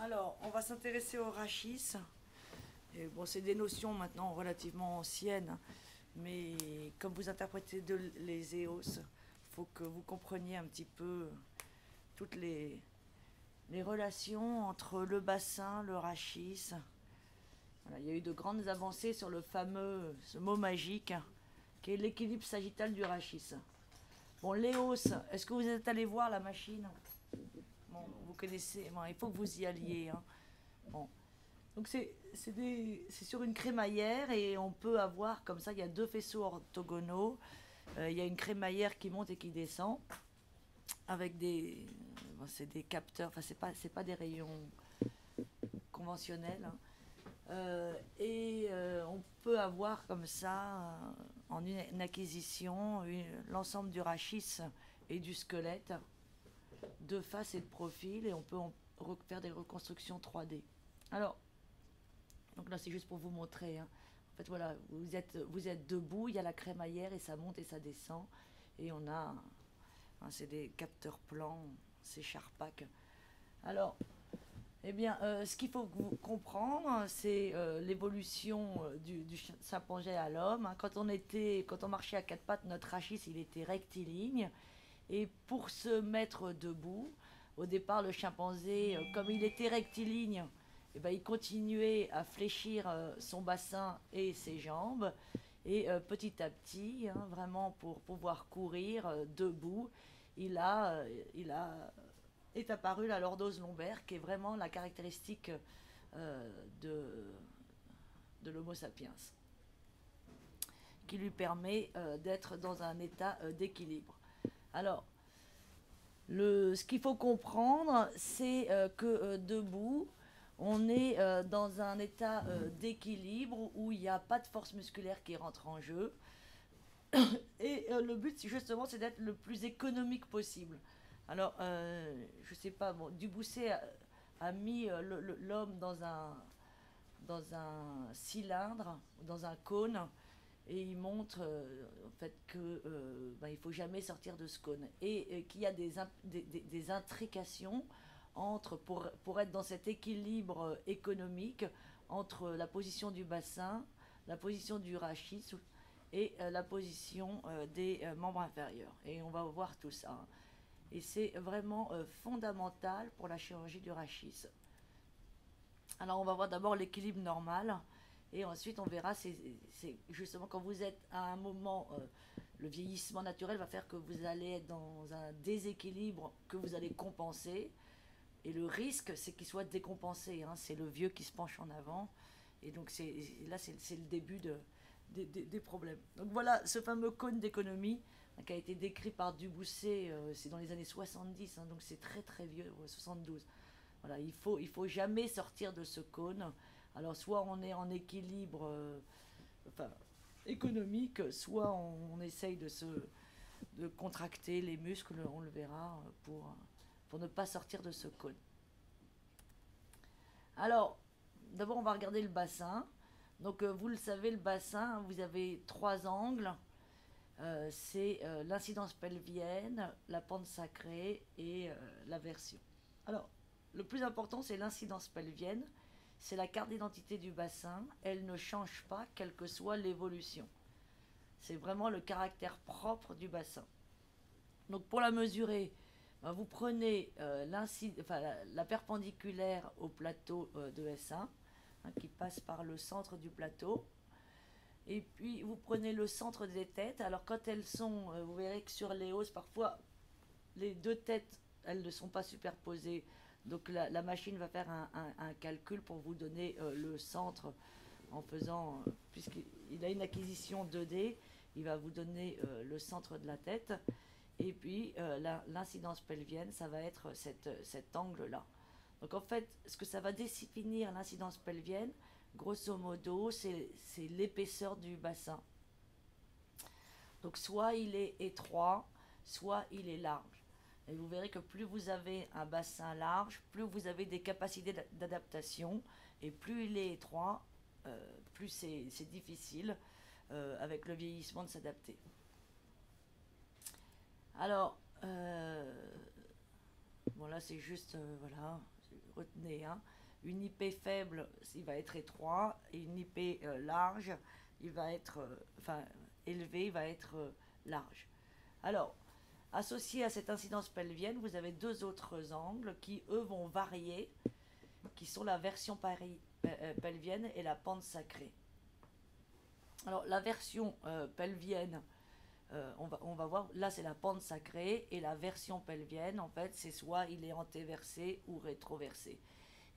Alors, on va s'intéresser au rachis. Et bon, c'est des notions maintenant relativement anciennes, mais comme vous interprétez les EOS, il faut que vous compreniez un petit peu toutes les relations entre le bassin, le rachis. Voilà, il y a eu de grandes avancées sur ce mot magique, qui est l'équilibre sagittal du rachis. Bon, l'EOS, est-ce que vous êtes allé voir la machine? Bon, vous connaissez, bon, il faut que vous y alliez. Hein. Bon. Donc c'est sur une crémaillère et on peut avoir comme ça, il y a deux faisceaux orthogonaux. Il y a une crémaillère qui monte et qui descend avec c'est des capteurs, enfin c'est pas des rayons conventionnels. Hein. On peut avoir comme ça, en une acquisition, l'ensemble du rachis et du squelette, de face et de profil, et on peut faire des reconstructions 3D. Alors, donc là c'est juste pour vous montrer. Hein. En fait voilà, vous êtes debout, il y a la crémaillère et ça monte et ça descend. Et on a, c'est des capteurs plans, c'est Charpak. Alors, eh bien, ce qu'il faut comprendre, c'est l'évolution du chimpanzé à l'homme. Hein. Quand on marchait à quatre pattes, notre rachis il était rectiligne. Et pour se mettre debout, au départ le chimpanzé, comme il était rectiligne, eh ben, il continuait à fléchir son bassin et ses jambes. Et petit à petit, hein, vraiment pour pouvoir courir debout, est apparue la lordose lombaire, qui est vraiment la caractéristique euh, de, de l'Homo sapiens, qui lui permet d'être dans un état d'équilibre. Alors, ce qu'il faut comprendre, c'est que debout, on est dans un état d'équilibre où il n'y a pas de force musculaire qui rentre en jeu. Et le but, justement, c'est d'être le plus économique possible. Alors, je ne sais pas, bon, Dubousset a mis l'homme dans un cylindre, dans un cône, et il montre en fait que il faut jamais sortir de ce cône et qu'il y a des intrications pour être dans cet équilibre économique entre la position du bassin, la position du rachis et la position des membres inférieurs. Et on va voir tout ça. Hein. Et c'est vraiment fondamental pour la chirurgie du rachis. Alors on va voir d'abord l'équilibre normal. Et ensuite, on verra, c'est justement quand vous êtes à un moment, le vieillissement naturel va faire que vous allez être dans un déséquilibre que vous allez compenser. Et le risque, c'est qu'il soit décompensé. Hein. C'est le vieux qui se penche en avant. Et donc là, c'est le début des problèmes. Donc voilà, ce fameux cône d'économie hein, qui a été décrit par Dubousset, c'est dans les années 70, hein, donc c'est très très vieux, 72. Voilà, il faut jamais sortir de ce cône. Alors soit on est en équilibre économique, soit on essaye de contracter les muscles, on le verra, pour ne pas sortir de ce cône. Alors, d'abord on va regarder le bassin. Donc vous le savez, le bassin, vous avez trois angles. C'est l'incidence pelvienne, la pente sacrée et la version. Alors, le plus important, c'est l'incidence pelvienne. C'est la carte d'identité du bassin. Elle ne change pas, quelle que soit l'évolution. C'est vraiment le caractère propre du bassin. Donc, pour la mesurer, vous prenez la perpendiculaire au plateau de S1, hein, qui passe par le centre du plateau. Et puis, vous prenez le centre des têtes. Alors, quand elles sont, vous verrez que sur les hausses, parfois, les deux têtes, elles ne sont pas superposées. Donc la machine va faire un calcul pour vous donner le centre en faisant, puisqu'il a une acquisition 2D, il va vous donner le centre de la tête. Et puis l'incidence pelvienne, ça va être cet angle-là. Donc en fait, ce que ça va définir l'incidence pelvienne, grosso modo, c'est l'épaisseur du bassin. Donc soit il est étroit, soit il est large. Et vous verrez que plus vous avez un bassin large, plus vous avez des capacités d'adaptation, et plus il est étroit, plus c'est difficile avec le vieillissement de s'adapter. Alors, bon là c'est juste, voilà, retenez, hein, une IP faible, il va être étroit, et une IP large, il va être, élevé, il va être large. Alors, associé à cette incidence pelvienne, vous avez deux autres angles qui, eux, vont varier, qui sont la version pelvienne et la pente sacrée. Alors, la version pelvienne, on va voir, là c'est la pente sacrée, et la version pelvienne, en fait, c'est soit il est antéversé ou rétroversé.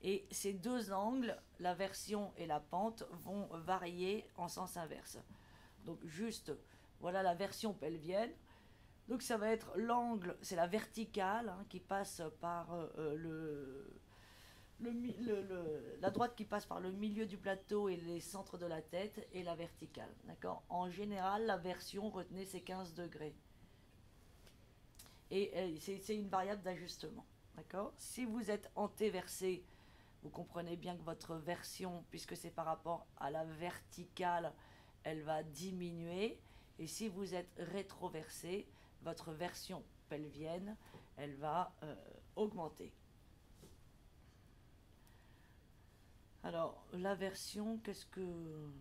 Et ces deux angles, la version et la pente, vont varier en sens inverse. Donc juste, voilà la version pelvienne. Donc ça va être l'angle, c'est la verticale, hein, qui passe par la droite qui passe par le milieu du plateau et les centres de la tête, et la verticale. D'accord. En général, la version, retenez, c'est 15 degrés. Et c'est une variable d'ajustement. D'accord. Si vous êtes antéversé, vous comprenez bien que votre version, puisque c'est par rapport à la verticale, elle va diminuer. Et si vous êtes rétroversé, votre version pelvienne, elle va augmenter. Alors, la version, qu'est-ce que...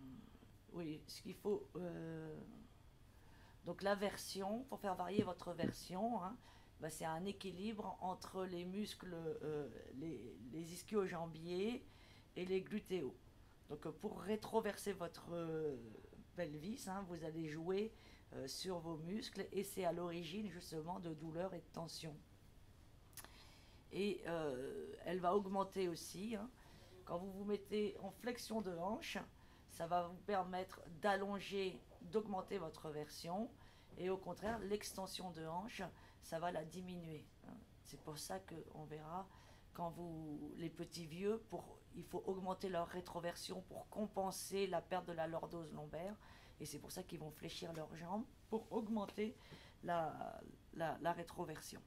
Oui, ce qu'il faut... Donc la version, pour faire varier votre version, hein, bah, c'est un équilibre entre les muscles, les ischio-jambiers et les glutéaux. Donc pour rétroverser votre pelvis, hein, vous allez jouer sur vos muscles, et c'est à l'origine justement de douleurs et de tensions. Et elle va augmenter aussi, hein. Quand vous vous mettez en flexion de hanche, ça va vous permettre d'allonger, d'augmenter votre version, et au contraire, l'extension de hanche, ça va la diminuer. C'est pour ça qu'on verra, quand les petits vieux, il faut augmenter leur rétroversion pour compenser la perte de la lordose lombaire, et c'est pour ça qu'ils vont fléchir leurs jambes, pour augmenter la rétroversion.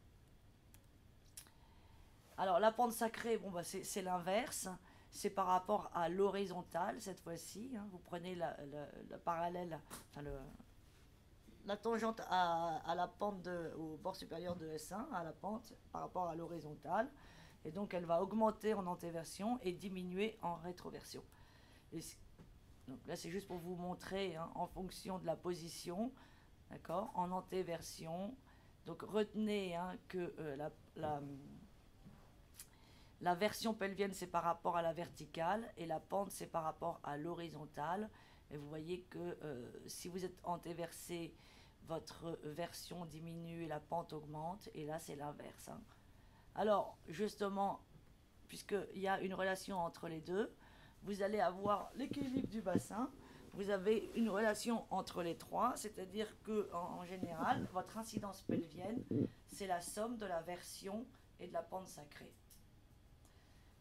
Alors la pente sacrée, bon, bah, c'est l'inverse. C'est par rapport à l'horizontale cette fois-ci, hein. Vous prenez la parallèle, enfin la tangente à la pente au bord supérieur de S1, à la pente par rapport à l'horizontale, et donc elle va augmenter en antéversion et diminuer en rétroversion. Donc là c'est juste pour vous montrer, hein, en fonction de la position, d'accord, en antéversion. Donc retenez, hein, que la version pelvienne, c'est par rapport à la verticale, et la pente, c'est par rapport à l'horizontale. Et vous voyez que si vous êtes antéversé, votre version diminue et la pente augmente, et là, c'est l'inverse, hein. Alors, justement, puisqu'il y a une relation entre les deux, vous allez avoir l'équilibre du bassin, vous avez une relation entre les trois, c'est-à-dire qu'en général, votre incidence pelvienne, c'est la somme de la version et de la pente sacrée.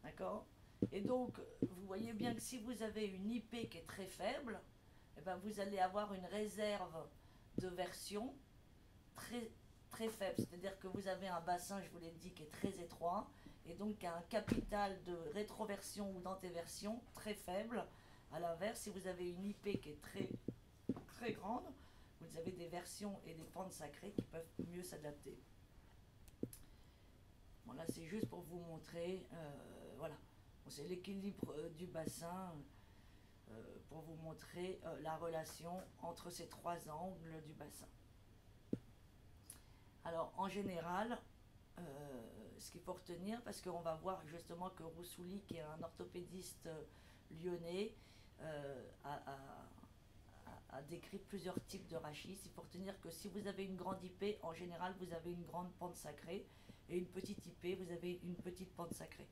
D'accord. Et donc, vous voyez bien que si vous avez une IP qui est très faible, eh ben vous allez avoir une réserve de version très, très faible. C'est-à-dire que vous avez un bassin, je vous l'ai dit, qui est très étroit, et donc un capital de rétroversion ou d'antéversion très faible. À l'inverse, si vous avez une IP qui est très, très grande, vous avez des versions et des pentes sacrées qui peuvent mieux s'adapter. Bon, là, c'est juste pour vous montrer, voilà, bon, c'est l'équilibre du bassin, pour vous montrer la relation entre ces trois angles du bassin. Alors, en général, ce qu'il faut retenir, parce qu'on va voir justement que Roussouli, qui est un orthopédiste lyonnais, a décrit plusieurs types de rachis. Il faut retenir que si vous avez une grande IP, en général, vous avez une grande pente sacrée, et une petite IP, vous avez une petite pente sacrée.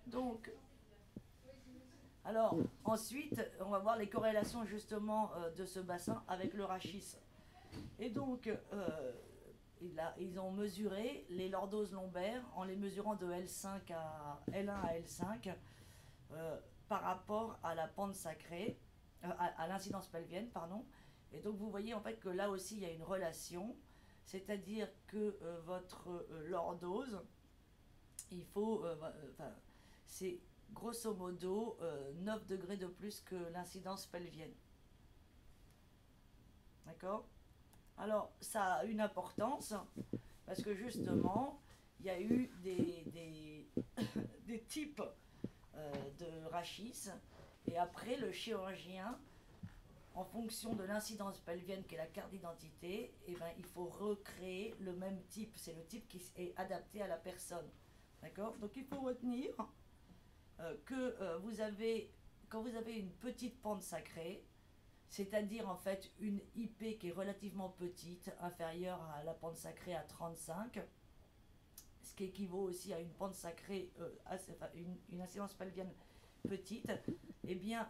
Donc, alors, ensuite, on va voir les corrélations justement de ce bassin avec le rachis. Et donc, ils ont mesuré les lordoses lombaires en les mesurant de L5 à L1 à L5 par rapport à la pente sacrée, à l'incidence pelvienne, pardon. Et donc, vous voyez en fait que là aussi, il y a une relation. C'est-à-dire que votre lordose, il faut, c'est grosso modo 9 degrés de plus que l'incidence pelvienne. D'accord. Alors, ça a une importance, parce que justement, il y a eu des types de rachis. Et après, le chirurgien, en fonction de l'incidence pelvienne qui est la carte d'identité, eh ben, il faut recréer le même type. C'est le type qui est adapté à la personne. D'accord? Donc il faut retenir que quand vous avez une petite pente sacrée, c'est-à-dire en fait une IP qui est relativement petite, inférieure à la pente sacrée à 35, ce qui équivaut aussi à une pente sacrée, une incidence pelvienne petite, eh bien,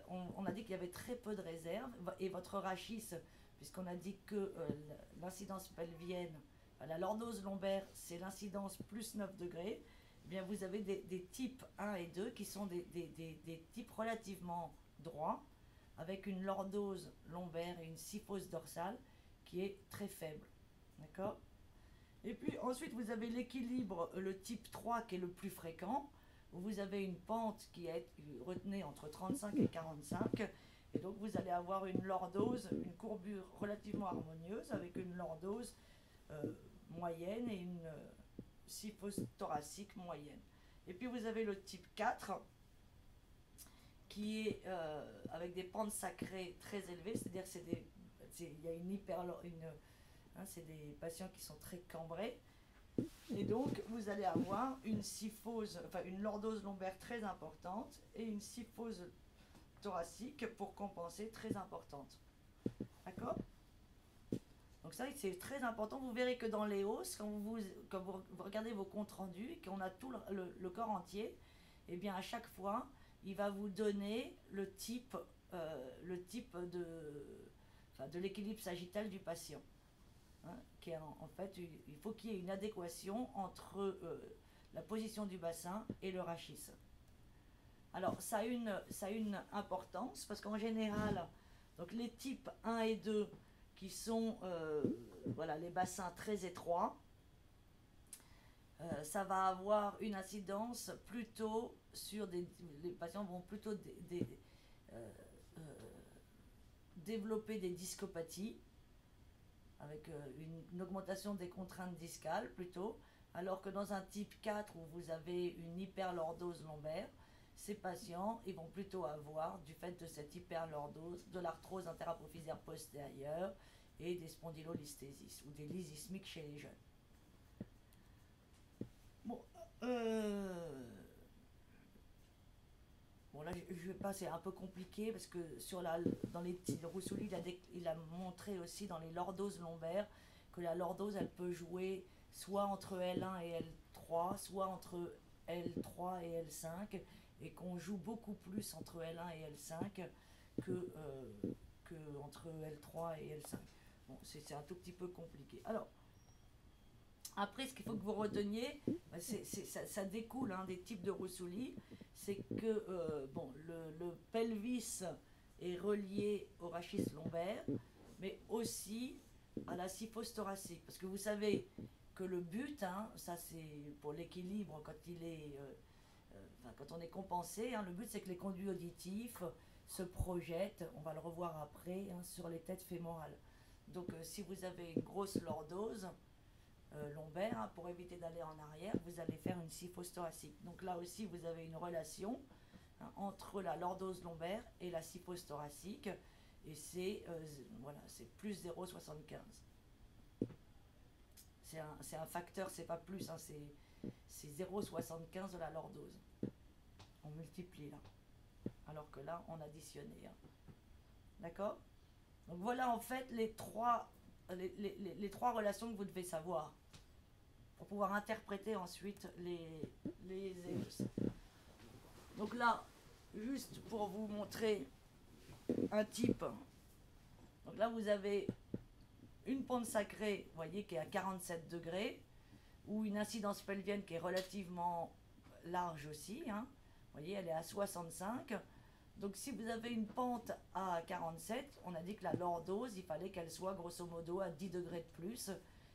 on a dit qu'il y avait très peu de réserves, et votre rachis, puisqu'on a dit que l'incidence pelvienne, la lordose lombaire, c'est l'incidence plus 9 degrés, eh bien, vous avez des types 1 et 2 qui sont des types relativement droits, avec une lordose lombaire et une syphose dorsale qui est très faible. D'accord? Et puis ensuite, vous avez l'équilibre, le type 3 qui est le plus fréquent, où vous avez une pente qui est retenue entre 35 et 45, et donc vous allez avoir une lordose, une courbure relativement harmonieuse, avec une lordose moyenne et une syphose thoracique moyenne. Et puis vous avez le type 4, qui est avec des pentes sacrées très élevées, c'est-à-dire il y a c'est des patients qui sont très cambrés, et donc vous allez avoir une syphose, enfin une lordose lombaire très importante et une syphose thoracique pour compenser très importante. D'accord? Donc ça c'est très important. Vous verrez que dans les hausses, quand vous regardez vos comptes rendus et qu'on a tout le corps entier, et bien à chaque fois il va vous donner le type de l'équilibre sagittal du patient. Hein, qui est en fait, il faut qu'il y ait une adéquation entre la position du bassin et le rachis. Alors ça a une importance parce qu'en général, donc les types 1 et 2 qui sont voilà, les bassins très étroits, ça va avoir une incidence plutôt sur les patients vont plutôt développer des discopathies avec une augmentation des contraintes discales plutôt, alors que dans un type 4 où vous avez une hyperlordose lombaire, ces patients ils vont plutôt avoir, du fait de cette hyperlordose, de l'arthrose interapophysaire postérieure et des spondylolisthésis ou des lysismiques chez les jeunes. Bon, bon là je vais pas, c'est un peu compliqué parce que dans les Roussouly il a montré aussi dans les lordoses lombaires que la lordose elle peut jouer soit entre L1 et L3, soit entre L3 et L5, et qu'on joue beaucoup plus entre L1 et L5 que entre L3 et L5. Bon, c'est un tout petit peu compliqué. Alors, après, ce qu'il faut que vous reteniez, ça découle des types de Roussouly, c'est que bon, le pelvis est relié au rachis lombaire, mais aussi à la syphose thoracique. Parce que vous savez que le but, ça c'est pour l'équilibre quand quand on est compensé, le but c'est que les conduits auditifs se projettent, on va le revoir après, sur les têtes fémorales. Donc si vous avez une grosse lordose lombaire, pour éviter d'aller en arrière, vous allez faire une syphose thoracique. Donc là aussi, vous avez une relation entre la lordose lombaire et la syphose thoracique, et c'est voilà, c'est plus 0,75. C'est un facteur, c'est pas plus, c'est 0,75 de la lordose. On multiplie là, alors que là, on additionnait. D'accord? Donc voilà en fait les trois relations que vous devez savoir pour pouvoir interpréter ensuite les EOS. Donc là, juste pour vous montrer un type, donc là vous avez une pente sacrée, vous voyez, qui est à 47 degrés, ou une incidence pelvienne qui est relativement large aussi, vous voyez, elle est à 65. Donc si vous avez une pente à 47, on a dit que la lordose, il fallait qu'elle soit grosso modo à 10 degrés de plus,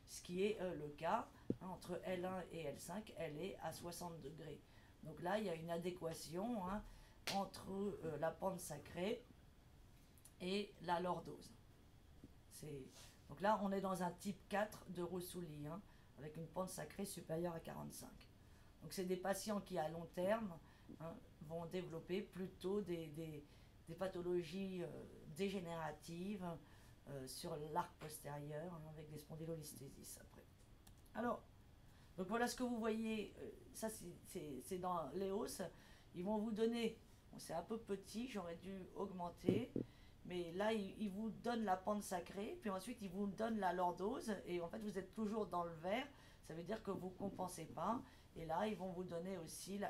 ce qui est le cas. Entre L1 et L5, elle est à 60 degrés. Donc là, il y a une adéquation entre la pente sacrée et la lordose. Donc là, on est dans un type 4 de Roussouly, avec une pente sacrée supérieure à 45. Donc c'est des patients qui à long terme vont développer plutôt des pathologies dégénératives sur l'arc postérieur avec des spondylolisthésis après. Alors, donc voilà ce que vous voyez, ça c'est dans l'EOS, ils vont vous donner, bon, c'est un peu petit, j'aurais dû augmenter, mais là ils vous donnent la pente sacrée, puis ensuite ils vous donnent la lordose, et en fait vous êtes toujours dans le vert, ça veut dire que vous ne compensez pas, et là ils vont vous donner aussi,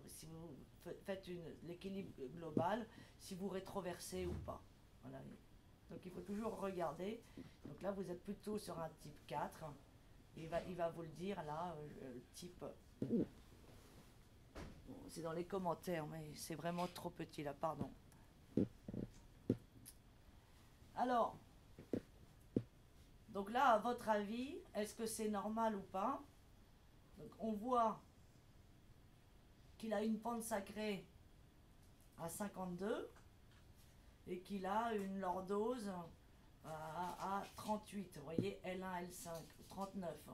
si vous faites l'équilibre global, si vous rétroversez ou pas. Voilà. Donc il faut toujours regarder, donc là vous êtes plutôt sur un type 4, il va vous le dire là, type. Bon, c'est dans les commentaires, mais c'est vraiment trop petit là, pardon. Alors, donc là, à votre avis, est-ce que c'est normal ou pas? Donc on voit qu'il a une pente sacrée à 52 et qu'il a une lordose à 38. Vous voyez, L1, L5, 39.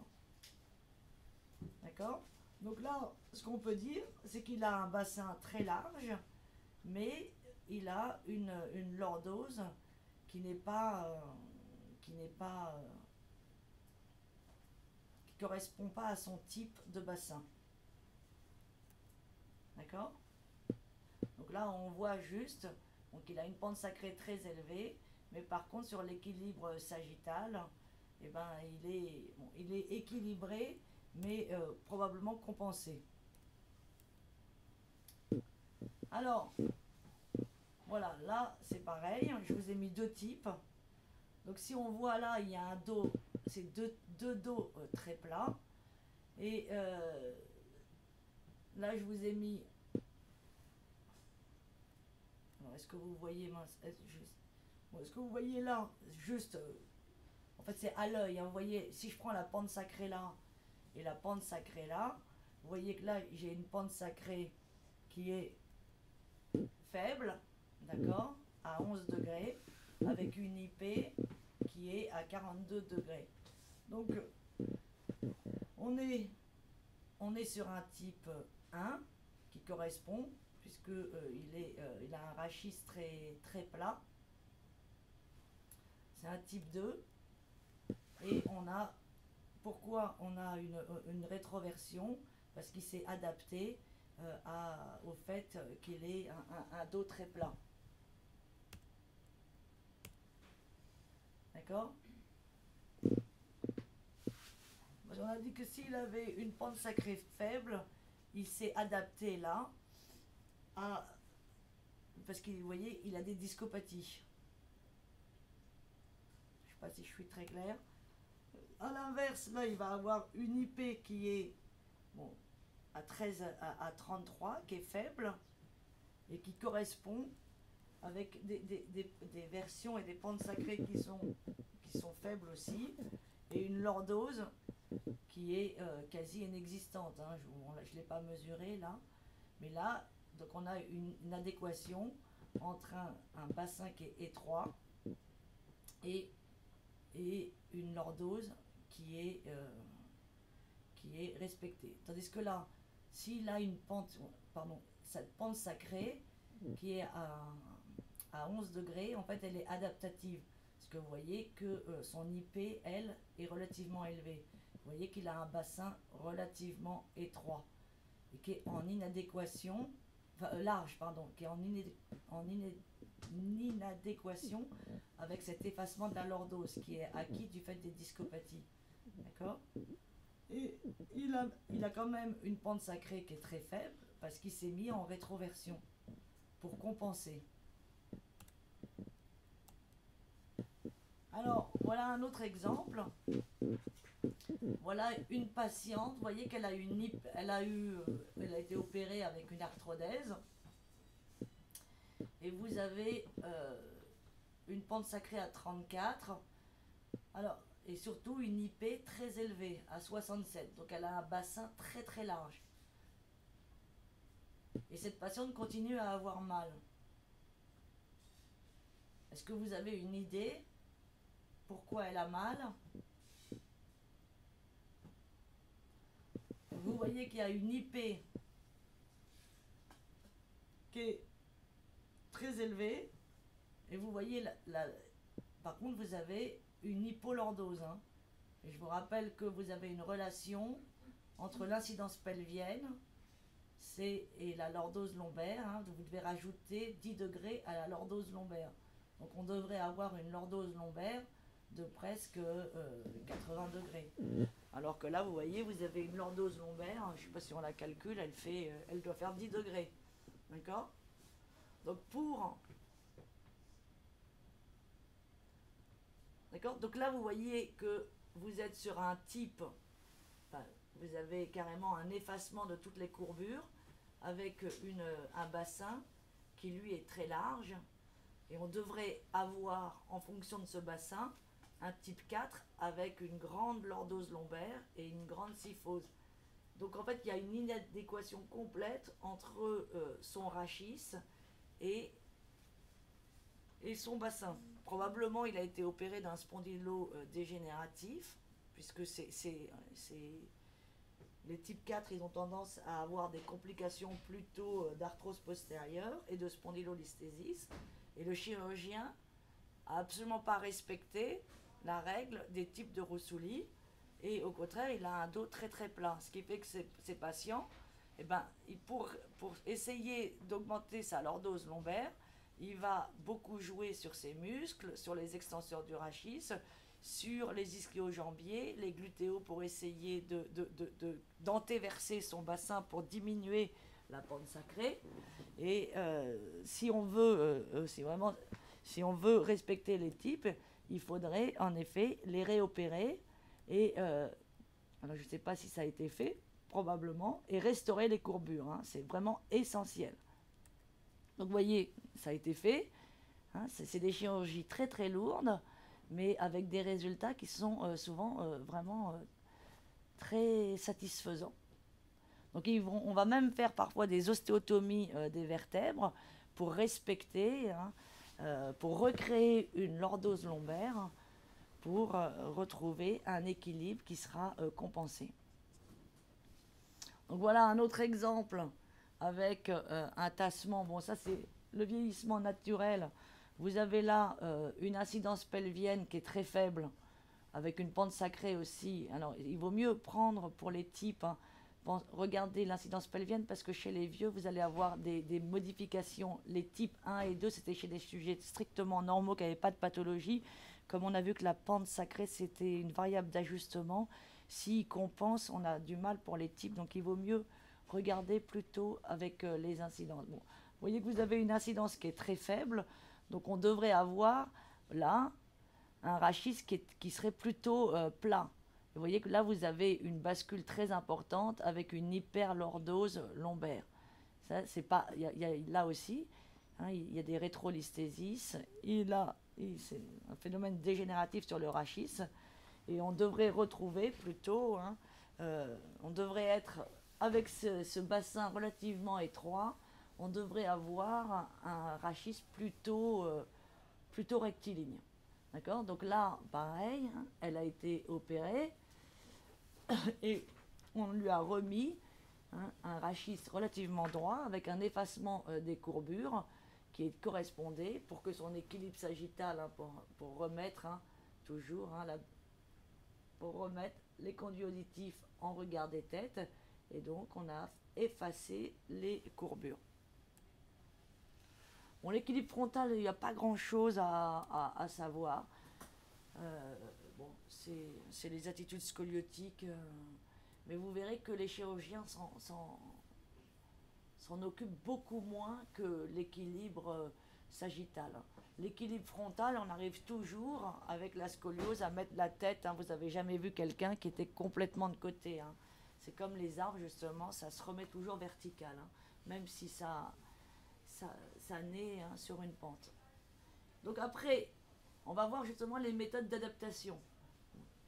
D'accord? Donc là, ce qu'on peut dire, c'est qu'il a un bassin très large, mais il a une lordose qui correspond pas à son type de bassin. D'accord? Donc là, on voit juste, donc il a une pente sacrée très élevée, mais par contre sur l'équilibre sagittal, eh ben, il est équilibré, mais probablement compensé. Alors, voilà, là c'est pareil, je vous ai mis deux types. Donc si on voit là, il y a un dos, c'est deux dos très plats. Et là, je vous ai mis... Alors, est-ce que vous voyez, est-ce que vous voyez là, juste... en fait, c'est à l'œil, hein, vous voyez, si je prends la pente sacrée là et la pente sacrée là, vous voyez que là, j'ai une pente sacrée qui est faible, d'accord, à 11 degrés, avec une IP qui est à 42 degrés. Donc, on est sur un type 1 qui correspond, puisque il a un rachis très plat. C'est un type 2. Et pourquoi on a une rétroversion? Parce qu'il s'est adapté au fait qu'il ait un dos très plat. D'accord? On a dit que s'il avait une pente sacrée faible, il s'est adapté là, parce que vous voyez, il a des discopathies. Je ne sais pas si je suis très claire. À l'inverse, là, il va avoir une IP qui est à 33, qui est faible, et qui correspond avec des versions et des pentes sacrées qui sont faibles aussi, et une lordose qui est quasi inexistante. Hein. Je ne l'ai pas mesuré là, mais là, donc on a une adéquation entre un bassin qui est étroit et une lordose qui est respectée. Tandis que là, s'il a cette pente sacrée qui est à 11 degrés, en fait, elle est adaptative. Parce que vous voyez que son IP, elle, est relativement élevée. Vous voyez qu'il a un bassin relativement étroit et qui est en inadéquation, large, pardon, qui est en inadéquation avec cet effacement de la lordose qui est acquis du fait des discopathies. D'accord? Et il a quand même une pente sacrée qui est très faible parce qu'il s'est mis en rétroversion pour compenser. Alors, voilà un autre exemple. Voilà une patiente, vous voyez qu'elle a elle a été opérée avec une arthrodèse. Et vous avez une pente sacrée à 34. Alors, et surtout une IP très élevée, à 67. Donc elle a un bassin très large. Et cette patiente continue à avoir mal. Est-ce que vous avez une idée pourquoi elle a mal? vous voyez qu'il y a une IP qui est très élevée, et vous voyez, par contre, vous avez une hypolordose. Hein. Et je vous rappelle que vous avez une relation entre l'incidence pelvienne et la lordose lombaire. Hein. Vous devez rajouter 10 degrés à la lordose lombaire. Donc on devrait avoir une lordose lombaire de presque 80 degrés. Alors que là, vous voyez, vous avez une lordose lombaire, je ne sais pas si on la calcule, elle doit faire 10 degrés. D'accord? Donc D'accord? Donc là, vous voyez que vous êtes sur un type, enfin, vous avez carrément un effacement de toutes les courbures, avec un bassin qui, lui, est très large. Et on devrait avoir, en fonction de ce bassin, un type 4 avec une grande lordose lombaire et une grande syphose. Donc en fait, il y a une inadéquation complète entre son rachis et son bassin. Probablement, il a été opéré d'un spondylodégénératif, puisque les types 4, ils ont tendance à avoir des complications plutôt d'arthrose postérieure et de spondylolisthésis. Et le chirurgien n'a absolument pas respecté la règle des types de Roussouli, et au contraire, il a un dos très très plat, ce qui fait que ces patients, eh ben, pour essayer d'augmenter sa lordose lombaire, il va beaucoup jouer sur ses muscles, sur les extenseurs du rachis, sur les ischio-jambiers, les glutéaux, pour essayer d'antéverser son bassin pour diminuer la pente sacrée. Et si on veut respecter les types, il faudrait en effet les réopérer, et alors je ne sais pas si ça a été fait, probablement, et restaurer les courbures. Hein, c'est vraiment essentiel. Donc vous voyez, ça a été fait. Hein, c'est des chirurgies très très lourdes, mais avec des résultats qui sont souvent vraiment très satisfaisants. Donc on va même faire parfois des ostéotomies des vertèbres pour respecter, pour recréer une lordose lombaire, pour retrouver un équilibre qui sera compensé. Donc voilà un autre exemple avec un tassement. Bon, ça c'est le vieillissement naturel. Vous avez là une incidence pelvienne qui est très faible, avec une pente sacrée aussi. Alors il vaut mieux prendre pour les types, regardez l'incidence pelvienne, parce que chez les vieux, vous allez avoir des modifications. Les types 1 et 2, c'était chez des sujets strictement normaux qui n'avaient pas de pathologie. Comme on a vu que la pente sacrée, c'était une variable d'ajustement, s'il compense, on a du mal pour les types. Donc il vaut mieux regarder plutôt avec les incidences. Bon, vous voyez que vous avez une incidence qui est très faible, donc on devrait avoir là un rachis qui serait plutôt plat. Vous voyez que là, vous avez une bascule très importante avec une hyperlordose lombaire. Ça, c'est pas, là aussi, hein, il y a des rétrolisthésis. C'est un phénomène dégénératif sur le rachis. Et on devrait retrouver plutôt, hein, on devrait être, avec ce bassin relativement étroit, on devrait avoir un rachis plutôt rectiligne. D'accord? Donc là, pareil, hein, elle a été opérée. Et on lui a remis un rachis relativement droit avec un effacement des courbures qui correspondait pour que son équilibre sagittal, hein, pour remettre toujours pour remettre les conduits auditifs en regard des têtes, et donc on a effacé les courbures. Bon, l'équilibre frontal, il n'y a pas grand chose à savoir. Bon, c'est les attitudes scoliotiques, mais vous verrez que les chirurgiens s'en occupent beaucoup moins que l'équilibre sagittal. L'équilibre frontal, on arrive toujours avec la scoliose à mettre la tête. Hein, vous n'avez jamais vu quelqu'un qui était complètement de côté. Hein. C'est comme les arbres, justement, ça se remet toujours vertical, hein, même si ça naît, hein, sur une pente. Donc après, on va voir justement les méthodes d'adaptation.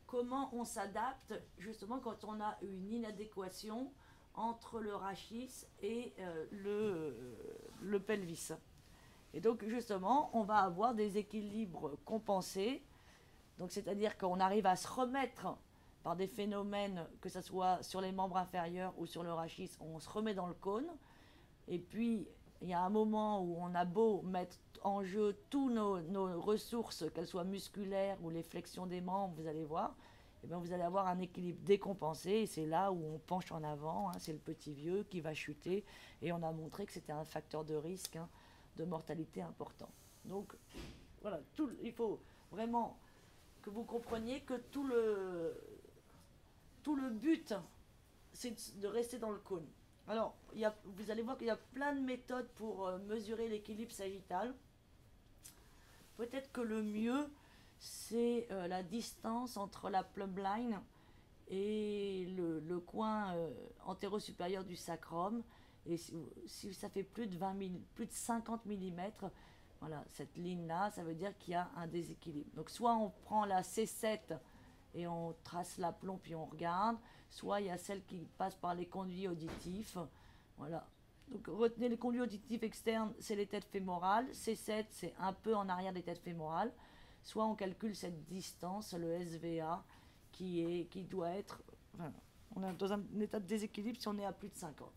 Comment on s'adapte justement quand on a une inadéquation entre le rachis et le pelvis. Et donc justement, on va avoir des équilibres compensés. Donc c'est-à-dire qu'on arrive à se remettre par des phénomènes, que ce soit sur les membres inférieurs ou sur le rachis, on se remet dans le cône. Et puis, il y a un moment où on a beau mettre en jeu tous nos ressources, qu'elles soient musculaires ou les flexions des membres, vous allez voir, et bien vous allez avoir un équilibre décompensé. Et c'est là où on penche en avant, hein, c'est le petit vieux qui va chuter. Et on a montré que c'était un facteur de risque, hein, de mortalité important. Donc, voilà, il faut vraiment que vous compreniez que tout le but, c'est de rester dans le cône. Alors, vous allez voir qu'il y a plein de méthodes pour mesurer l'équilibre sagittal. Peut-être que le mieux, c'est la distance entre la plumb line et le coin antéro-supérieur du sacrum. Et si ça fait plus de 50 mm, voilà, cette ligne-là, ça veut dire qu'il y a un déséquilibre. Donc soit on prend la C7 et on trace l'aplomb puis on regarde, soit il y a celle qui passe par les conduits auditifs. Voilà. Donc retenez les conduits auditifs externes, c'est les têtes fémorales. C7, c'est un peu en arrière des têtes fémorales. Soit on calcule cette distance, le SVA, qui doit être... Enfin, on est dans un état de déséquilibre si on est à plus de 50.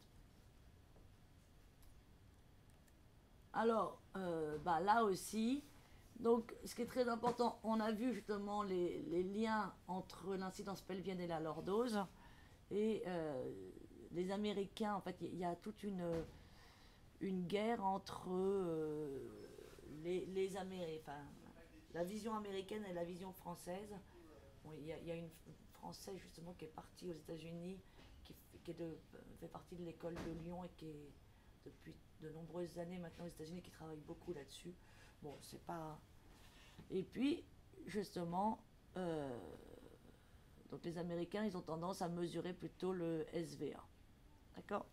Alors, là aussi, donc ce qui est très important, on a vu justement les liens entre l'incidence pelvienne et la lordose. Et les Américains, en fait, il y a toute une guerre entre les Américains, enfin, la vision américaine et la vision française. Bon, il y a une Française justement qui est partie aux États-Unis, qui fait partie de l'école de Lyon et qui est depuis de nombreuses années maintenant aux États-Unis, qui travaille beaucoup là-dessus. Bon, c'est pas... Et puis, justement, donc les Américains, ils ont tendance à mesurer plutôt le SVA. D'accord?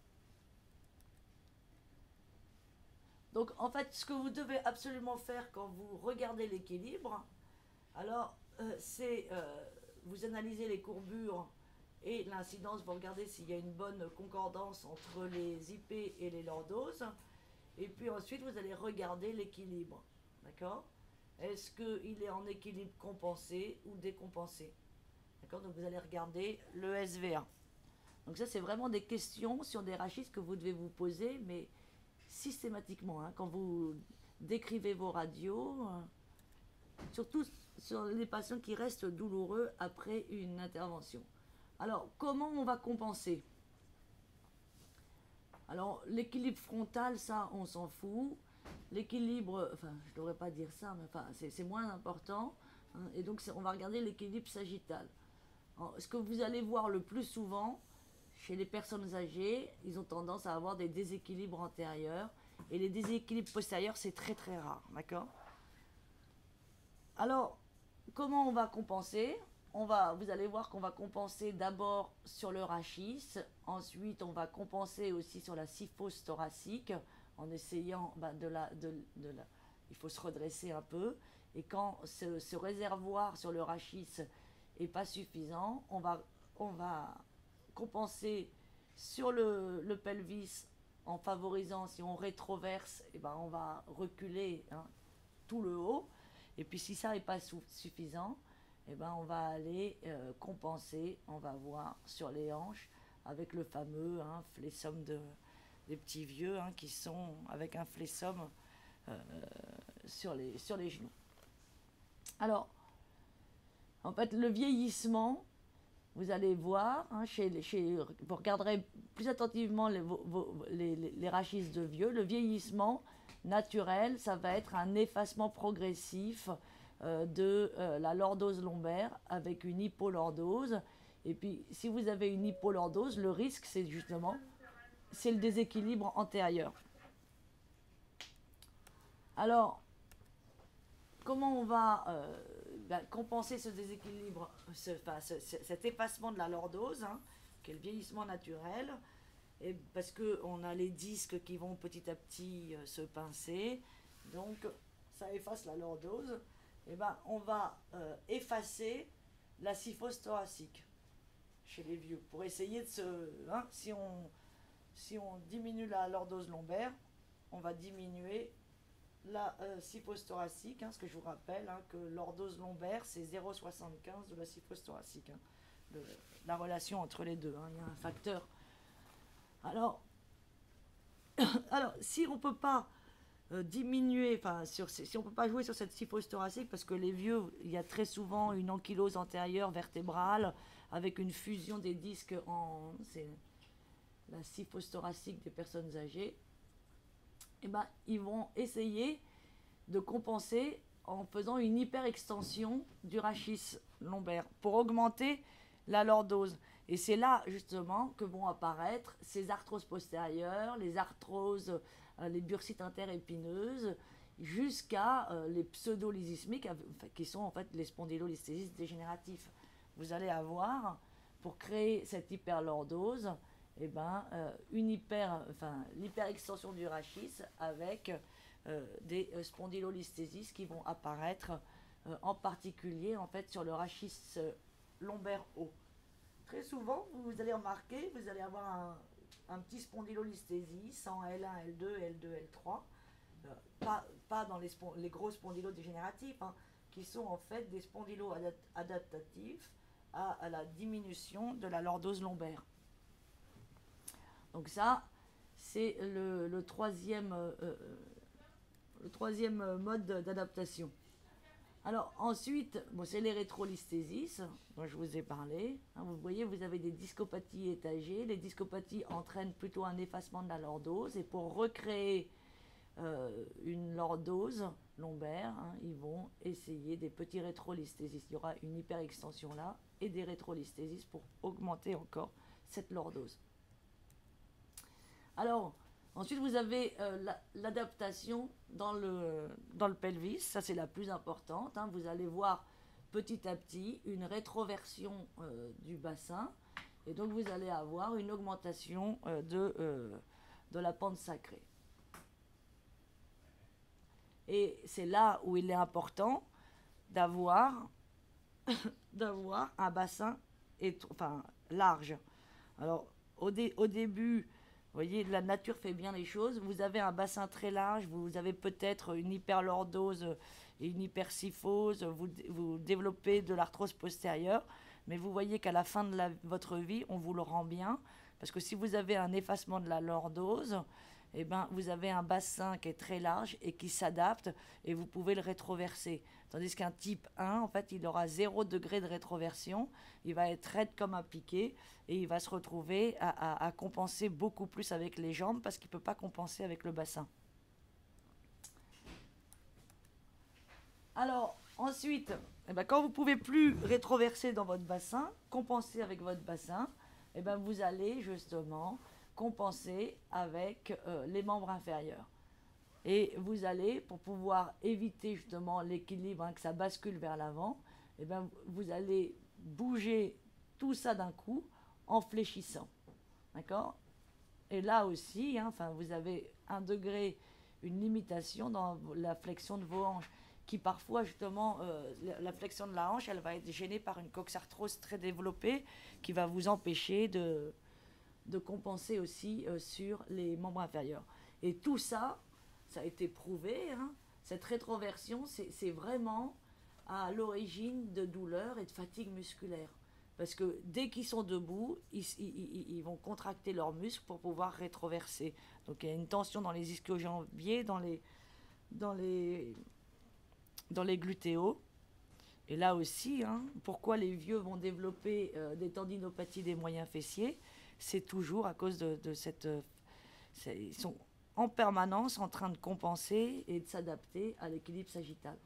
Donc, en fait, ce que vous devez absolument faire quand vous regardez l'équilibre, alors, c'est vous analysez les courbures et l'incidence, vous regardez s'il y a une bonne concordance entre les IP et les lordoses. Et puis ensuite, vous allez regarder l'équilibre. D'accord? Est-ce qu'il est en équilibre compensé ou décompensé? D'accord? Donc vous allez regarder le SVA. Donc ça, c'est vraiment des questions sur des rachis que vous devez vous poser, mais systématiquement, hein, quand vous décrivez vos radios, surtout sur les patients qui restent douloureux après une intervention. Alors, comment on va compenser? Alors, l'équilibre frontal, ça, on s'en fout. L'équilibre, enfin, je ne devrais pas dire ça, mais enfin, c'est moins important. Hein, et donc, on va regarder l'équilibre sagittal. Alors, ce que vous allez voir le plus souvent, chez les personnes âgées, ils ont tendance à avoir des déséquilibres antérieurs. Et les déséquilibres postérieurs, c'est très très rare. D'accord? Alors, comment on va compenser? Vous allez voir qu'on va compenser d'abord sur le rachis, ensuite on va compenser aussi sur la syphose thoracique en essayant il faut se redresser un peu, et quand ce réservoir sur le rachis est pas suffisant, on va compenser sur le pelvis en favorisant, si on rétroverse, on va reculer, hein, tout le haut, et puis si ça n'est pas suffisant, on va aller compenser, on va voir sur les hanches avec le fameux flessum des petits vieux, hein, qui sont avec un flessum sur les genoux. Alors, en fait, le vieillissement, vous allez voir, hein, vous regarderez plus attentivement les rachis de vieux, le vieillissement naturel, ça va être un effacement progressif de la lordose lombaire avec une hypolordose. Et puis, si vous avez une hypolordose, le risque, c'est le déséquilibre antérieur. Alors, comment on va compenser ce déséquilibre, cet effacement de la lordose, hein, qui est le vieillissement naturel, et parce qu'on a les disques qui vont petit à petit se pincer, donc ça efface la lordose. On va effacer la syphose thoracique chez les vieux pour essayer de si on diminue la lordose lombaire, on va diminuer la syphose thoracique, hein, ce que je vous rappelle, hein, que lordose lombaire c'est 0,75 de la syphose thoracique, hein. la relation entre les deux. Il y a un facteur. Alors, si on ne peut pas diminuer, si on ne peut pas jouer sur cette syphose thoracique, parce que les vieux, il y a très souvent une ankylose antérieure vertébrale avec une fusion des disques c'est la syphose thoracique des personnes âgées, et ils vont essayer de compenser en faisant une hyperextension du rachis lombaire pour augmenter la lordose. Et c'est là justement que vont apparaître ces arthroses postérieures, les arthroses, les bursites interépineuses, jusqu'à les pseudolysismiques, qui sont en fait les spondylolisthésis dégénératifs. Vous allez avoir, pour créer cette hyperlordose, l'hyperextension du rachis avec des spondylolisthésis qui vont apparaître en particulier en fait sur le rachis lombaire haut. Très souvent, vous allez remarquer, vous allez avoir un petit spondylolisthésis en L1, L2, L2, L3, pas dans les gros spondylos dégénératifs, qui sont en fait des spondylos adaptatifs à la diminution de la lordose lombaire. Donc ça, c'est le troisième mode d'adaptation. Alors ensuite, c'est les rétrolisthésis, dont je vous ai parlé. Vous voyez, vous avez des discopathies étagées. Les discopathies entraînent plutôt un effacement de la lordose. Et pour recréer une lordose lombaire, ils vont essayer des petits rétrolisthésis. Il y aura une hyperextension là et des rétrolisthésis pour augmenter encore cette lordose. Alors, ensuite, vous avez l'adaptation dans le pelvis. Ça, c'est la plus importante. Vous allez voir petit à petit une rétroversion du bassin. Et donc, vous allez avoir une augmentation de la pente sacrée. Et c'est là où il est important d'avoir un bassin large. Alors, au début, vous voyez, la nature fait bien les choses. Vous avez un bassin très large, vous avez peut-être une hyperlordose et une hypersyphose, vous développez de l'arthrose postérieure, mais vous voyez qu'à la fin de votre vie, on vous le rend bien, parce que si vous avez un effacement de la lordose, vous avez un bassin qui est très large et qui s'adapte, et vous pouvez le rétroverser. Tandis qu'un type 1, en fait, il aura 0 degré de rétroversion, il va être raide comme un piquet, et il va se retrouver à compenser beaucoup plus avec les jambes, parce qu'il ne peut pas compenser avec le bassin. Alors, ensuite, quand vous ne pouvez plus rétroverser dans votre bassin, compenser avec votre bassin, vous allez justement compenser avec les membres inférieurs. Et vous allez, pour pouvoir éviter justement l'équilibre, que ça bascule vers l'avant, vous allez bouger tout ça d'un coup en fléchissant. D'accord ? Et là aussi, vous avez un degré, une limitation dans la flexion de vos hanches, qui parfois justement, la flexion de la hanche, elle va être gênée par une coxarthrose très développée qui va vous empêcher de compenser aussi sur les membres inférieurs. Et tout ça, ça a été prouvé, cette rétroversion, c'est vraiment à l'origine de douleurs et de fatigue musculaire. Parce que dès qu'ils sont debout, ils vont contracter leurs muscles pour pouvoir rétroverser. Donc il y a une tension dans les ischio-jambiers, dans les glutéaux. Et là aussi, pourquoi les vieux vont développer des tendinopathies des moyens fessiers, c'est toujours à cause de cette... ils sont en permanence en train de compenser et de s'adapter à l'équilibre sagittal.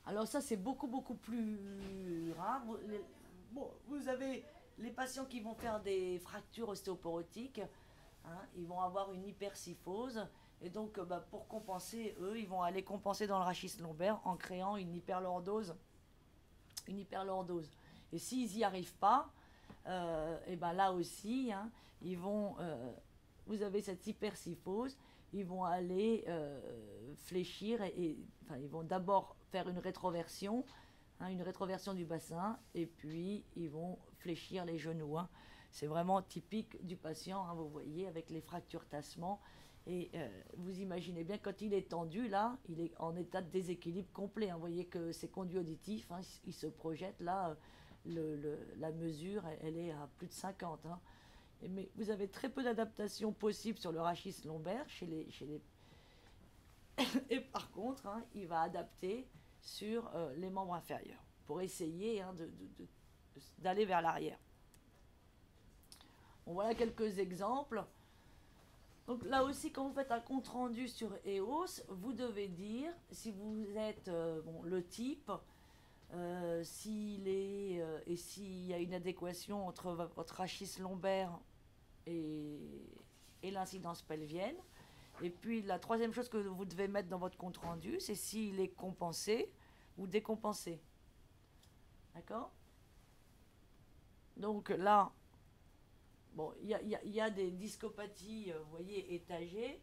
Alors ça, c'est beaucoup, beaucoup plus rare. Vous avez les patients qui vont faire des fractures ostéoporotiques, ils vont avoir une hypersyphose, et donc pour compenser, eux, ils vont aller compenser dans le rachis lombaire en créant une hyperlordose. Et s'ils n'y arrivent pas, là aussi, vous avez cette hypersyphose, ils vont aller fléchir ils vont d'abord faire une rétroversion du bassin, et puis ils vont fléchir les genoux. C'est vraiment typique du patient, vous voyez, avec les fractures tassement. Et vous imaginez bien, quand il est tendu, là, il est en état de déséquilibre complet. Vous voyez que ses conduits auditifs, ils se projettent là la mesure, elle est à plus de 50. Hein. Mais vous avez très peu d'adaptation possible sur le rachis lombaire chez les... Et par contre, hein, il va adapter sur les membres inférieurs pour essayer hein, d'aller vers l'arrière. Bon, voilà quelques exemples. Donc là aussi, quand vous faites un compte rendu sur EOS, vous devez dire si vous êtes le type, s'il est et s'il y a une adéquation entre votre rachis lombaire et l'incidence pelvienne. Et puis la troisième chose que vous devez mettre dans votre compte rendu, c'est s'il est compensé ou décompensé. D'accord? Donc là, bon, il y a des discopathies, vous voyez, étagées.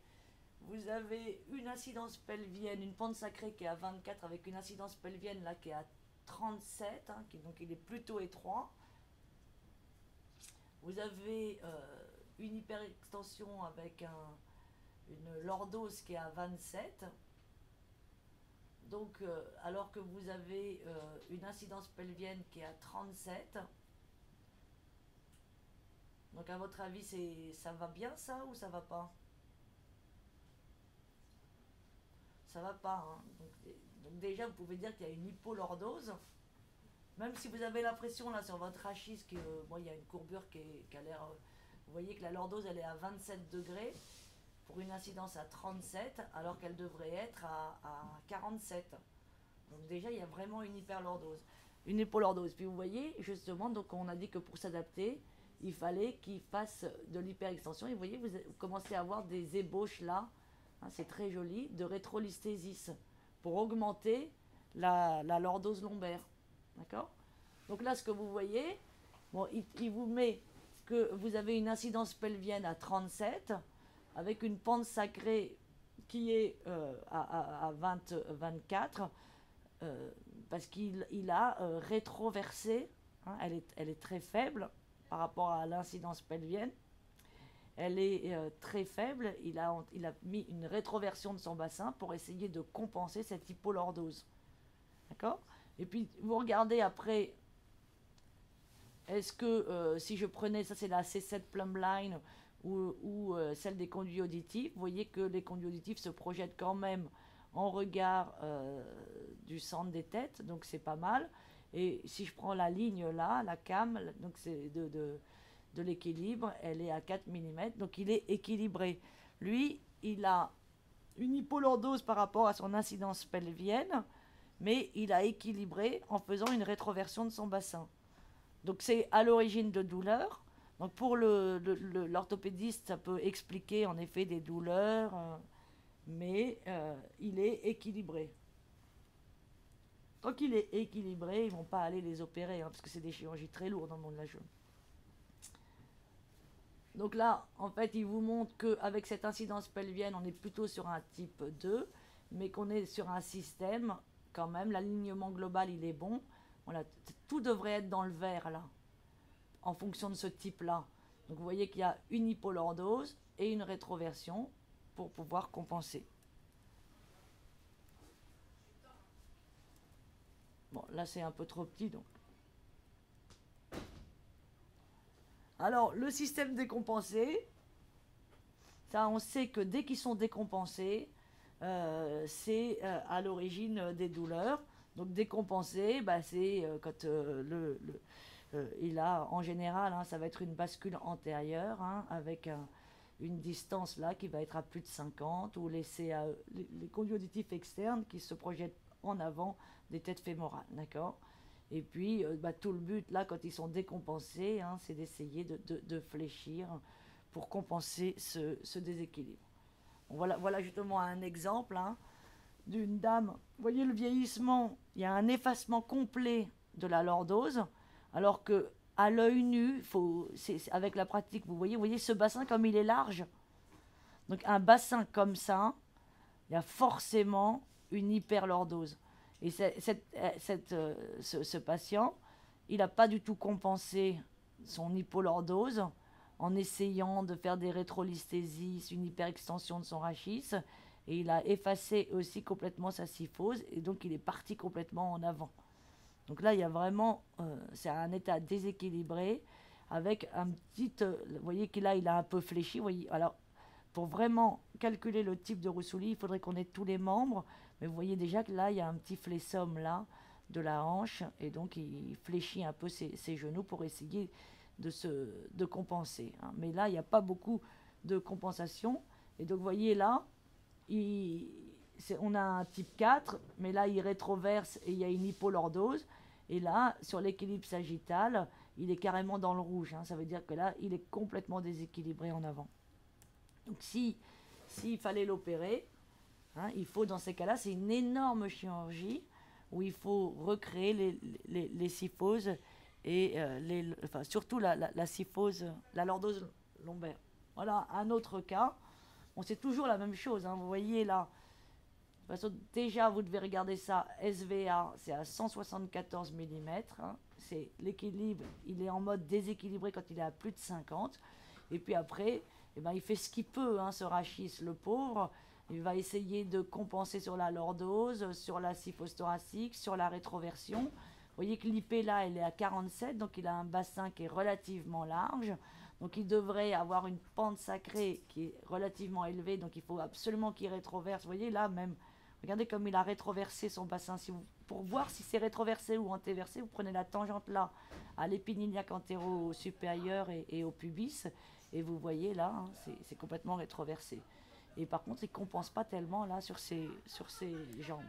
Vous avez une incidence pelvienne, une pente sacrée qui est à 24 avec une incidence pelvienne là qui est à 37, hein, donc il est plutôt étroit. Vous avez une hyperextension avec une lordose qui est à 27. Donc, alors que vous avez une incidence pelvienne qui est à 37. Donc, à votre avis, ça va bien ça ou ça va pas? Ça va pas. Hein. Donc, déjà, vous pouvez dire qu'il y a une hypolordose. Même si vous avez l'impression là sur votre rachis qu'il y a une courbure qui a l'air. Vous voyez que la lordose elle est à 27 degrés pour une incidence à 37 alors qu'elle devrait être à 47. Donc déjà il y a vraiment une hyperlordose. Une hypolordose. Puis vous voyez justement, donc on a dit que pour s'adapter, il fallait qu'il fasse de l'hyperextension. Et vous voyez, vous commencez à avoir des ébauches là, hein, c'est très joli, de rétrolisthésis pour augmenter la lordose lombaire. D'accord? Donc là, ce que vous voyez, bon, il vous met que vous avez une incidence pelvienne à 37 avec une pente sacrée qui est à 24 parce qu'il a rétroversé, hein, elle est très faible par rapport à l'incidence pelvienne. Elle est très faible, il a mis une rétroversion de son bassin pour essayer de compenser cette hypolordose. D'accord? Et puis vous regardez après, est-ce que si je prenais, ça c'est la C7 Plumbline ou celle des conduits auditifs, vous voyez que les conduits auditifs se projettent quand même en regard du centre des têtes, donc c'est pas mal. Et si je prends la ligne là, la cam, donc c'est de l'équilibre, elle est à 4 mm, donc il est équilibré. Lui, il a une hypolordose par rapport à son incidence pelvienne, mais il a équilibré en faisant une rétroversion de son bassin. Donc c'est à l'origine de douleurs. Donc pour l'orthopédiste, ça peut expliquer en effet des douleurs, mais il est équilibré. Tant qu'il est équilibré, ils ne vont pas aller les opérer, hein, parce que c'est des chirurgies très lourdes dans le monde de la jambe. Donc là, en fait, il vous montre qu'avec cette incidence pelvienne, on est plutôt sur un type 2, mais qu'on est sur un système, quand même, l'alignement global, il est bon. Voilà, tout devrait être dans le vert, là, en fonction de ce type-là. Donc vous voyez qu'il y a une hypolordose et une rétroversion pour pouvoir compenser. Bon, là, c'est un peu trop petit, donc. Alors, le système décompensé, ça, on sait que dès qu'ils sont décompensés, c'est à l'origine des douleurs. Donc, décompensé, bah, c'est quand il a, en général, hein, ça va être une bascule antérieure, hein, avec une distance là qui va être à plus de 50, ou les CAE, les conduits auditifs externes qui se projettent en avant des têtes fémorales, d'accord? Et puis, tout le but, là, quand ils sont décompensés, hein, c'est d'essayer de fléchir pour compenser ce déséquilibre. Bon, voilà justement un exemple hein, d'une dame. Vous voyez le vieillissement, il y a un effacement complet de la lordose, alors que à l'œil nu, avec la pratique, vous voyez ce bassin comme il est large. Donc un bassin comme ça, il y a forcément une hyperlordose. Et ce patient, il n'a pas du tout compensé son hypolordose en essayant de faire des rétrolisthésies, une hyperextension de son rachis, et il a effacé aussi complètement sa syphose, et donc il est parti complètement en avant. Donc là, il y a vraiment, c'est un état déséquilibré avec un petit, vous voyez que là, il a un peu fléchi. Vous voyez, alors, pour vraiment calculer le type de roussouli, il faudrait qu'on ait tous les membres. Mais vous voyez déjà que là, il y a un petit flessum là de la hanche et donc il fléchit un peu ses genoux pour essayer de compenser. Hein. Mais là, il n'y a pas beaucoup de compensation. Et donc, vous voyez là, on a un type 4, mais là, il rétroverse et il y a une hypolordose. Et là, sur l'équilibre sagittal, il est carrément dans le rouge. Hein. Ça veut dire que là, il est complètement déséquilibré en avant. Donc, s'il fallait l'opérer, hein, il faut, dans ces cas-là, c'est une énorme chirurgie où il faut recréer les syphoses et enfin, surtout la syphose, la lordose lombaire. Voilà, un autre cas. Bon, c'est toujours la même chose. Hein. Vous voyez là, de toute façon, déjà, vous devez regarder ça. SVA, c'est à 174 mm. Hein. C'est l'équilibre, il est en mode déséquilibré quand il est à plus de 50. Et puis après, eh ben, il fait ce qu'il peut, hein, ce rachis, le pauvre. Il va essayer de compenser sur la lordose, sur la syphose thoracique, sur la rétroversion. Vous voyez que l'IP là, elle est à 47, donc il a un bassin qui est relativement large. Donc il devrait avoir une pente sacrée qui est relativement élevée, donc il faut absolument qu'il rétroverse. Vous voyez là même, regardez comme il a rétroversé son bassin. Pour voir si c'est rétroversé ou antéversé, vous prenez la tangente là à l'épine iliaque antéro supérieur et au pubis, et vous voyez là, hein, c'est complètement rétroversé. Et par contre, il ne compense pas tellement là sur ses jambes.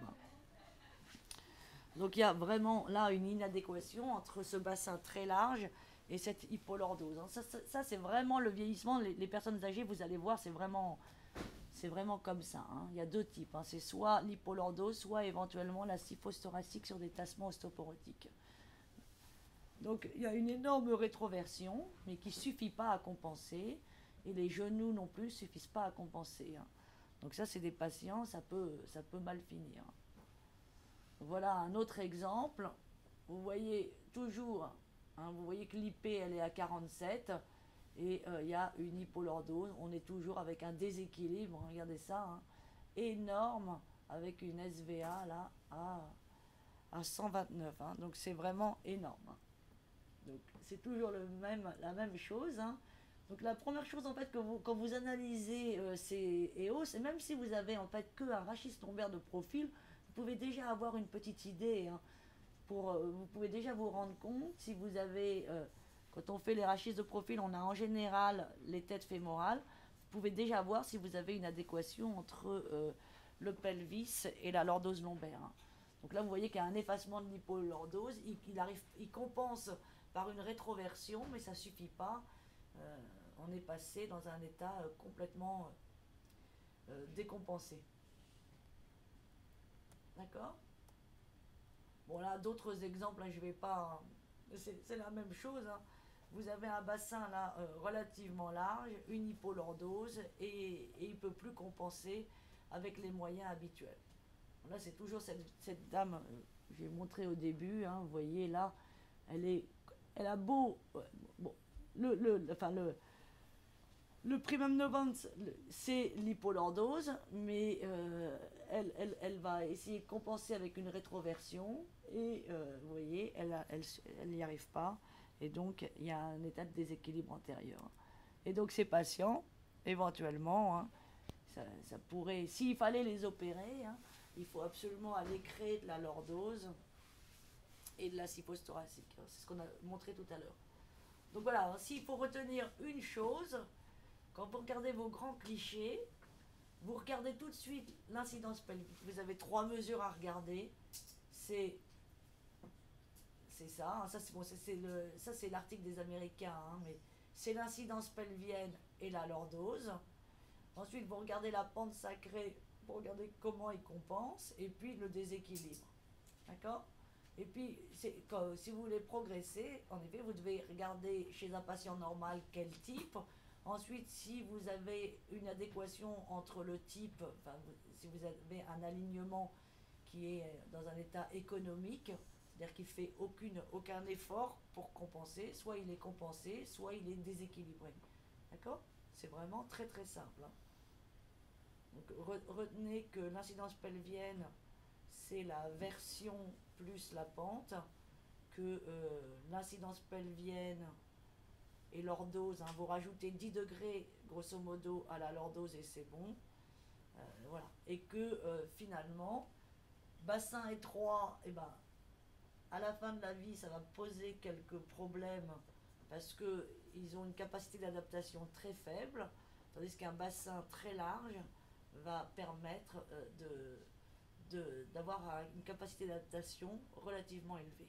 Donc il y a vraiment là une inadéquation entre ce bassin très large et cette hypolordose. Ça c'est vraiment le vieillissement. Les personnes âgées, vous allez voir, c'est vraiment comme ça. Hein. Il y a deux types. Hein. C'est soit l'hypolordose, soit éventuellement la syphose thoracique sur des tassements ostéoporotiques. Donc il y a une énorme rétroversion, mais qui ne suffit pas à compenser. Et les genoux non plus ne suffisent pas à compenser. Hein. Donc ça, c'est des patients, ça peut mal finir. Voilà un autre exemple. Vous voyez toujours, hein, vous voyez que l'IP, elle est à 47 et il y a une hypolordose. On est toujours avec un déséquilibre, regardez ça, hein, énorme, avec une SVA là à 129. Hein, donc c'est vraiment énorme. Hein. Donc c'est toujours la même chose. Hein. Donc la première chose en fait quand vous analysez ces EOS, et même si vous avez en fait que un rachis lombaire de profil, vous pouvez déjà avoir une petite idée. Hein, vous pouvez déjà vous rendre compte si vous avez, quand on fait les rachis de profil, on a en général les têtes fémorales. Vous pouvez déjà voir si vous avez une adéquation entre le pelvis et la lordose lombaire. Hein. Donc là, vous voyez qu'il y a un effacement de l'hypolordose. Il compense par une rétroversion, mais ça ne suffit pas. On est passé dans un état complètement décompensé. D'accord? Bon, là, d'autres exemples, là, je vais pas. C'est la même chose. Hein. Vous avez un bassin là relativement large, une hypolordose, et il ne peut plus compenser avec les moyens habituels. Bon, là, c'est toujours cette dame, j'ai montré au début, hein, vous voyez là, elle a beau. Bon, le primum novans, c'est l'hypolordose, mais elle va essayer de compenser avec une rétroversion, et vous voyez, elle n'y arrive pas, et donc il y a un état de déséquilibre antérieur. Et donc ces patients, éventuellement, hein, ça pourrait, s'il fallait les opérer, hein, il faut absolument aller créer de la lordose et de la syphose thoracique. C'est ce qu'on a montré tout à l'heure. Donc voilà, s'il faut retenir une chose, quand vous regardez vos grands clichés, vous regardez tout de suite l'incidence pelvique. Vous avez 3 mesures à regarder. C'est ça. Ça, bon, c'est l'article des Américains, hein, mais c'est l'incidence pelvienne et la lordose. Ensuite, vous regardez la pente sacrée pour regarder comment il compense, et puis le déséquilibre. D'accord? Et puis, si vous voulez progresser, en effet, vous devez regarder chez un patient normal quel type. Ensuite, si vous avez une adéquation entre le type, enfin, si vous avez un alignement qui est dans un état économique, c'est-à-dire qu'il ne fait aucun effort pour compenser, soit il est compensé, soit il est déséquilibré. D'accord? C'est vraiment très très simple. Hein. Donc retenez que l'incidence pelvienne, c'est la version plus la pente. que l'incidence pelvienne et lordose, vous rajoutez 10 degrés grosso modo à la lordose et c'est bon. Voilà. Et que finalement, bassin étroit, et ben, à la fin de la vie, ça va poser quelques problèmes parce qu'ils ont une capacité d'adaptation très faible, tandis qu'un bassin très large va permettre d'avoir une capacité d'adaptation relativement élevée.